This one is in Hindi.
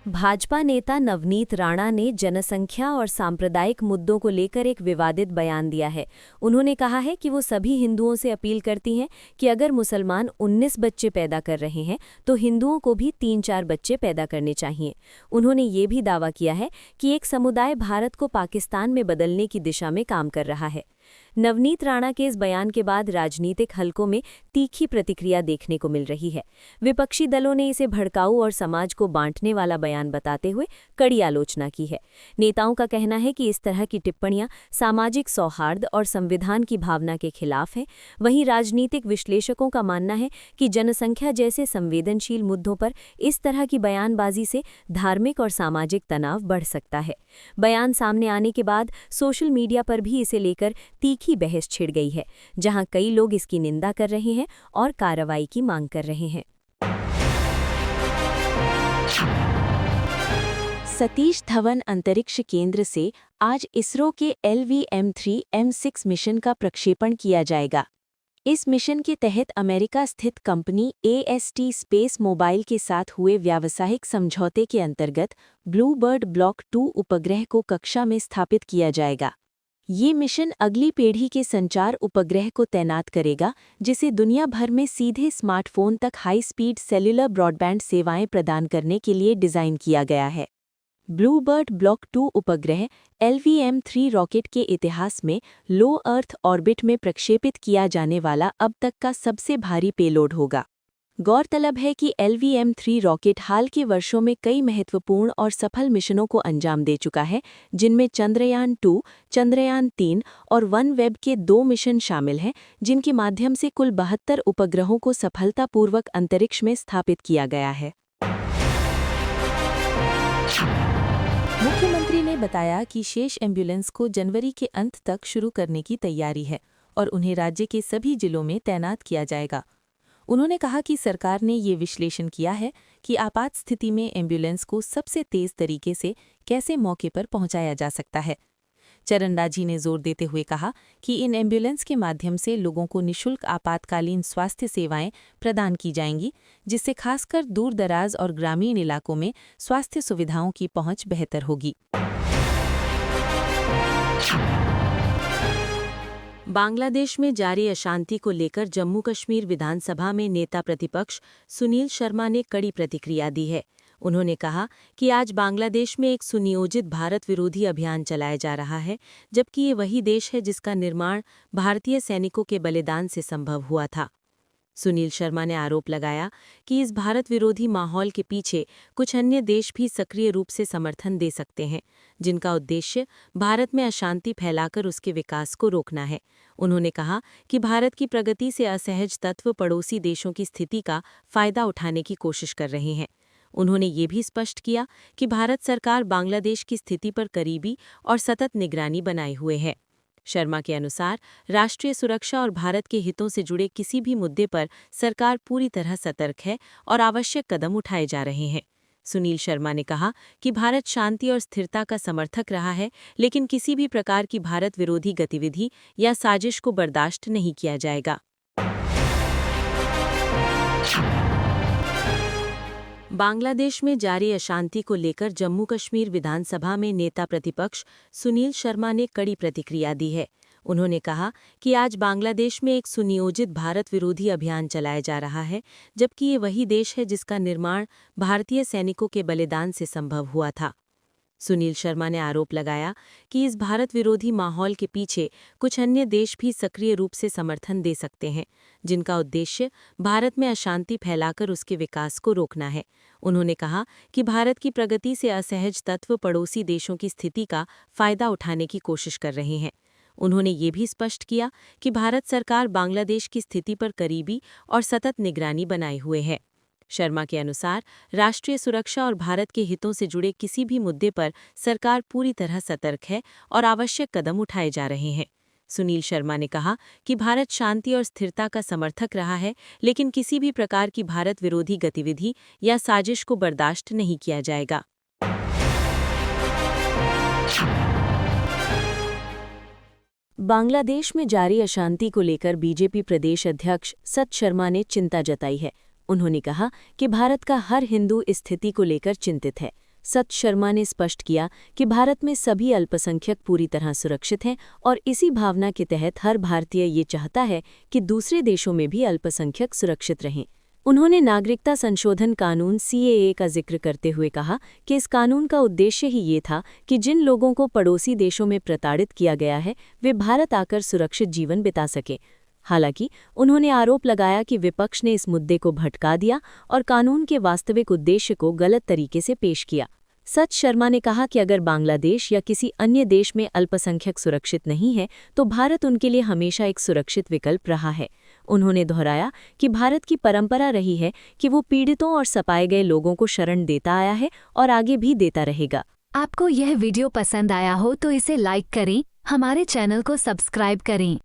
भाजपा नेता नवनीत राणा ने जनसंख्या और सांप्रदायिक मुद्दों को लेकर एक विवादित बयान दिया है। उन्होंने कहा है कि वो सभी हिंदुओं से अपील करती हैं कि अगर मुसलमान 19 बच्चे पैदा कर रहे हैं तो हिंदुओं को भी 3-4 बच्चे पैदा करने चाहिए। उन्होंने ये भी दावा किया है कि एक समुदाय भारत को पाकिस्तान में बदलने की दिशा में काम कर रहा है। नवनीत राणा के इस बयान के बाद राजनीतिक हलकों में तीखी प्रतिक्रिया देखने को मिल रही है। विपक्षी दलों ने इसे भड़काऊ और समाज को बांटने वाला बयान बताते हुए कड़ी आलोचना की है। नेताओं का कहना है कि इस तरह की टिप्पणियां सामाजिक सौहार्द और संविधान की भावना के खिलाफ हैं। वहीं राजनीतिक विश्लेषकों का मानना है कि जनसंख्या जैसे संवेदनशील मुद्दों पर इस तरह की बयानबाजी से धार्मिक और सामाजिक तनाव बढ़ सकता है। बयान सामने आने के बाद सोशल मीडिया पर भी इसे लेकर तीखी बहस छिड़ गई है, जहां कई लोग इसकी निंदा कर रहे हैं और कार्रवाई की मांग कर रहे हैं। सतीश धवन अंतरिक्ष केंद्र से आज इसरो के LVM-3M6 मिशन का प्रक्षेपण किया जाएगा। इस मिशन के तहत अमेरिका स्थित कंपनी AST स्पेस मोबाइल के साथ हुए व्यावसायिक समझौते के अंतर्गत ब्लूबर्ड ब्लॉक 2 उपग्रह को कक्षा में स्थापित किया जाएगा। ये मिशन अगली पीढ़ी के संचार उपग्रह को तैनात करेगा, जिसे दुनिया भर में सीधे स्मार्टफोन तक हाई स्पीड सेल्युलर ब्रॉडबैंड सेवाएं प्रदान करने के लिए डिज़ाइन किया गया है। ब्लूबर्ड ब्लॉक 2 उपग्रह LVM-3 रॉकेट के इतिहास में लो अर्थ ऑर्बिट में प्रक्षेपित किया जाने वाला अब तक का सबसे भारी पेलोड होगा। गौरतलब है कि LVM-3 रॉकेट हाल के वर्षों में कई महत्वपूर्ण और सफल मिशनों को अंजाम दे चुका है, जिनमें चंद्रयान-2, चंद्रयान-3 और OneWeb के 2 मिशन शामिल हैं, जिनके माध्यम से कुल 72 उपग्रहों को सफलतापूर्वक अंतरिक्ष में स्थापित किया गया है। मुख्यमंत्री ने बताया कि शेष एम्बुलेंस को जनवरी के अंत तक शुरू करने की तैयारी है और उन्हें राज्य के सभी जिलों में तैनात किया जाएगा। उन्होंने कहा कि सरकार ने ये विश्लेषण किया है कि आपात स्थिति में एम्बुलेंस को सबसे तेज तरीके से कैसे मौके पर पहुंचाया जा सकता है। चरणराजी ने जोर देते हुए कहा कि इन एम्बुलेंस के माध्यम से लोगों को निःशुल्क आपातकालीन स्वास्थ्य सेवाएं प्रदान की जाएंगी, जिससे खासकर दूर दराज और ग्रामीण इलाकों में स्वास्थ्य सुविधाओं की पहुंच बेहतर होगी। बांग्लादेश में जारी अशांति को लेकर जम्मू कश्मीर विधानसभा में नेता प्रतिपक्ष सुनील शर्मा ने कड़ी प्रतिक्रिया दी है। उन्होंने कहा कि आज बांग्लादेश में एक सुनियोजित भारत विरोधी अभियान चलाया जा रहा है, जबकि ये वही देश है जिसका निर्माण भारतीय सैनिकों के बलिदान से संभव हुआ था। सुनील शर्मा ने आरोप लगाया कि इस भारत विरोधी माहौल के पीछे कुछ अन्य देश भी सक्रिय रूप से समर्थन दे सकते हैं, जिनका उद्देश्य भारत में अशांति फैलाकर उसके विकास को रोकना है। उन्होंने कहा कि भारत की प्रगति से असहज तत्व पड़ोसी देशों की स्थिति का फायदा उठाने की कोशिश कर रहे हैं। उन्होंने ये भी स्पष्ट किया कि भारत सरकार बांग्लादेश की स्थिति पर करीबी और सतत निगरानी बनाए हुए है। शर्मा के अनुसार राष्ट्रीय सुरक्षा और भारत के हितों से जुड़े किसी भी मुद्दे पर सरकार पूरी तरह सतर्क है और आवश्यक कदम उठाए जा रहे हैं। सुनील शर्मा ने कहा कि भारत शांति और स्थिरता का समर्थक रहा है, लेकिन किसी भी प्रकार की भारत विरोधी गतिविधि या साजिश को बर्दाश्त नहीं किया जाएगा। बांग्लादेश में जारी अशांति को लेकर जम्मू कश्मीर विधानसभा में नेता प्रतिपक्ष सुनील शर्मा ने कड़ी प्रतिक्रिया दी है। उन्होंने कहा कि आज बांग्लादेश में एक सुनियोजित भारत विरोधी अभियान चलाया जा रहा है, जबकि ये वही देश है जिसका निर्माण भारतीय सैनिकों के बलिदान से संभव हुआ था। सुनील शर्मा ने आरोप लगाया कि इस भारत विरोधी माहौल के पीछे कुछ अन्य देश भी सक्रिय रूप से समर्थन दे सकते हैं, जिनका उद्देश्य भारत में अशांति फैलाकर उसके विकास को रोकना है। उन्होंने कहा कि भारत की प्रगति से असहज तत्व पड़ोसी देशों की स्थिति का फायदा उठाने की कोशिश कर रहे हैं। उन्होंने ये भी स्पष्ट किया कि भारत सरकार बांग्लादेश की स्थिति पर करीबी और सतत निगरानी बनाए हुए है। शर्मा के अनुसार राष्ट्रीय सुरक्षा और भारत के हितों से जुड़े किसी भी मुद्दे पर सरकार पूरी तरह सतर्क है और आवश्यक कदम उठाए जा रहे हैं। सुनील शर्मा ने कहा कि भारत शांति और स्थिरता का समर्थक रहा है, लेकिन किसी भी प्रकार की भारत विरोधी गतिविधि या साजिश को बर्दाश्त नहीं किया जाएगा। बांग्लादेश में जारी अशांति को लेकर बीजेपी प्रदेश अध्यक्ष सत शर्मा ने चिंता जताई है। उन्होंने कहा कि भारत का हर हिंदू इस स्थिति को लेकर चिंतित है। सत शर्मा ने स्पष्ट किया कि भारत में सभी अल्पसंख्यक पूरी तरह सुरक्षित हैं और इसी भावना के तहत हर भारतीय ये चाहता है कि दूसरे देशों में भी अल्पसंख्यक सुरक्षित रहें। उन्होंने नागरिकता संशोधन कानून CAA का जिक्र करते हुए कहा कि इस कानून का उद्देश्य ही ये था कि जिन लोगों को पड़ोसी देशों में प्रताड़ित किया गया है वे भारत आकर सुरक्षित जीवन बिता सकें। हालांकि उन्होंने आरोप लगाया कि विपक्ष ने इस मुद्दे को भटका दिया और कानून के वास्तविक उद्देश्य को गलत तरीके से पेश किया। सत शर्मा ने कहा कि अगर बांग्लादेश या किसी अन्य देश में अल्पसंख्यक सुरक्षित नहीं है तो भारत उनके लिए हमेशा एक सुरक्षित विकल्प रहा है। उन्होंने दोहराया कि भारत की परंपरा रही है कि वो पीड़ितों और सताए गए लोगों को शरण देता आया है और आगे भी देता रहेगा। आपको यह वीडियो पसंद आया हो तो इसे लाइक करें, हमारे चैनल को सब्सक्राइब करें।